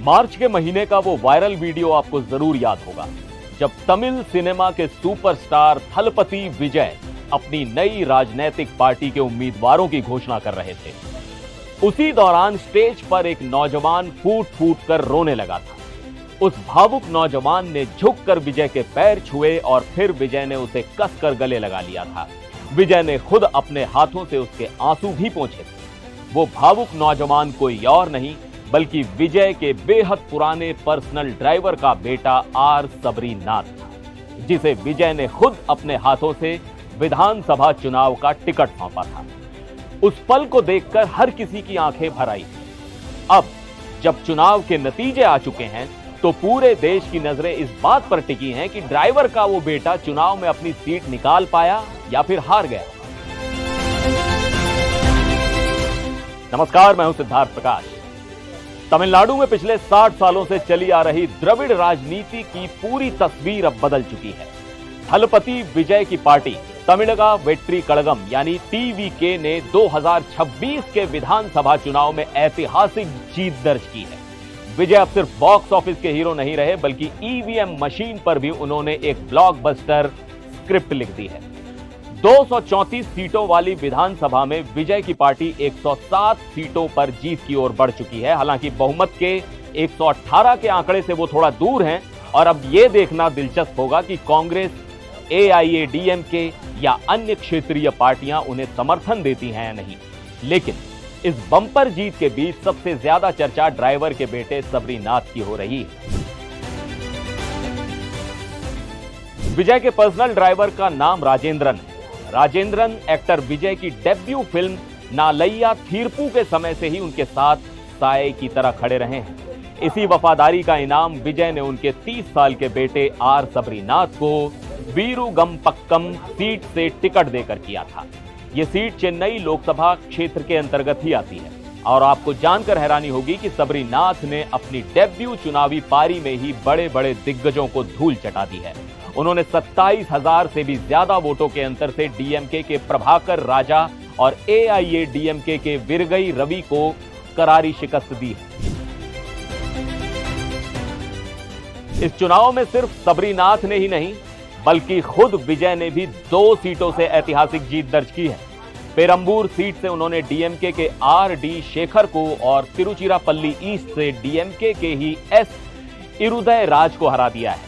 मार्च के महीने का वो वायरल वीडियो आपको जरूर याद होगा, जब तमिल सिनेमा के सुपरस्टार थलपति विजय अपनी नई राजनीतिक पार्टी के उम्मीदवारों की घोषणा कर रहे थे। उसी दौरान स्टेज पर एक नौजवान फूट फूट कर रोने लगा था। उस भावुक नौजवान ने झुककर विजय के पैर छुए और फिर विजय ने उसे कसकर गले लगा लिया था। विजय ने खुद अपने हाथों से उसके आंसू भी पोंछे थे। वो भावुक नौजवान कोई और नहीं बल्कि विजय के बेहद पुराने पर्सनल ड्राइवर का बेटा आर सबरीनाथ था, जिसे विजय ने खुद अपने हाथों से विधानसभा चुनाव का टिकट सौंपा था। उस पल को देखकर हर किसी की आंखें भर आई। अब जब चुनाव के नतीजे आ चुके हैं तो पूरे देश की नजरें इस बात पर टिकी हैं कि ड्राइवर का वो बेटा चुनाव में अपनी सीट निकाल पाया या फिर हार गया। नमस्कार, मैं हूं सिद्धार्थ प्रकाश। तमिलनाडु में पिछले 60 सालों से चली आ रही द्रविड़ राजनीति की पूरी तस्वीर अब बदल चुकी है। थलपति विजय की पार्टी तमिलगा वेट्री कड़गम यानी टीवीके ने 2026 के विधानसभा चुनाव में ऐतिहासिक जीत दर्ज की है। विजय अब सिर्फ बॉक्स ऑफिस के हीरो नहीं रहे बल्कि ईवीएम मशीन पर भी उन्होंने एक ब्लॉकबस्टर स्क्रिप्ट लिख दी है। 234 सीटों वाली विधानसभा में विजय की पार्टी 107 सीटों पर जीत की ओर बढ़ चुकी है। हालांकि बहुमत के 118 के आंकड़े से वो थोड़ा दूर हैं और अब यह देखना दिलचस्प होगा कि कांग्रेस, एआईएडीएमके या अन्य क्षेत्रीय पार्टियां उन्हें समर्थन देती हैं या नहीं। लेकिन इस बम्पर जीत के बीच सबसे ज्यादा चर्चा ड्राइवर के बेटे सबरीनाथ की हो रही है। विजय के पर्सनल ड्राइवर का नाम राजेंद्रन है। राजेंद्रन एक्टर विजय की डेब्यू फिल्म नालैया थीरपू के समय से ही उनके साथ साए की तरह खड़े रहे हैं। इसी वफादारी का इनाम विजय ने उनके 30 साल के बेटे आर सबरीनाथ को वीरुगंपक्कम सीट से टिकट देकर किया था। यह सीट चेन्नई लोकसभा क्षेत्र के अंतर्गत ही आती है और आपको जानकर हैरानी होगी कि सबरीनाथ ने अपनी डेब्यू चुनावी पारी में ही बड़े बड़े दिग्गजों को धूल चटा दी है। उन्होंने 27,000 से भी ज्यादा वोटों के अंतर से डीएमके के प्रभाकर राजा और एआईएडीएमके के विरगई रवि को करारी शिकस्त दी है। इस चुनाव में सिर्फ सबरीनाथ ने ही नहीं बल्कि खुद विजय ने भी 2 सीटों से ऐतिहासिक जीत दर्ज की है। पेरंबूर सीट से उन्होंने डीएमके के आर.डी. शेखर को और तिरुचिरापल्ली ईस्ट से डीएमके के ही एस. इरुदय राज को हरा दिया है।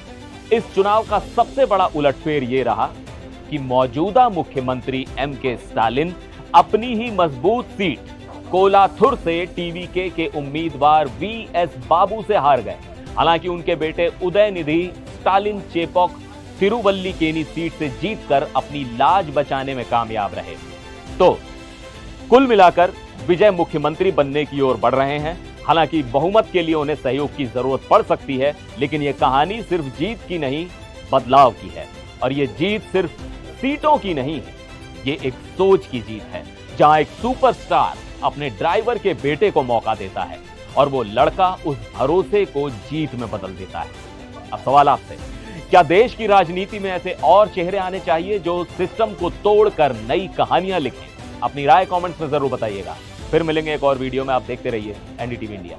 इस चुनाव का सबसे बड़ा उलटफेर यह रहा कि मौजूदा मुख्यमंत्री एम.के. स्टालिन अपनी ही मजबूत सीट कोलाथुर से टीवीके के उम्मीदवार वी.एस. बाबू से हार गए। हालांकि उनके बेटे उदयनिधि स्टालिन चेपॉक तिरुवल्लीकेनी सीट से जीतकर अपनी लाज बचाने में कामयाब रहे। तो कुल मिलाकर विजय मुख्यमंत्री बनने की ओर बढ़ रहे हैं। हालांकि बहुमत के लिए उन्हें सहयोग की जरूरत पड़ सकती है, लेकिन यह कहानी सिर्फ जीत की नहीं, बदलाव की है। और यह जीत सिर्फ सीटों की नहीं है, ये एक सोच की जीत है, जहां एक सुपरस्टार अपने ड्राइवर के बेटे को मौका देता है और वो लड़का उस भरोसे को जीत में बदल देता है। अब सवाल आपसे, क्या देश की राजनीति में ऐसे और चेहरे आने चाहिए जो सिस्टम को तोड़कर नई कहानियां लिखें? अपनी राय कमेंट्स में जरूर बताइएगा। फिर मिलेंगे एक और वीडियो में। आप देखते रहिए एनडीटीवी इंडिया।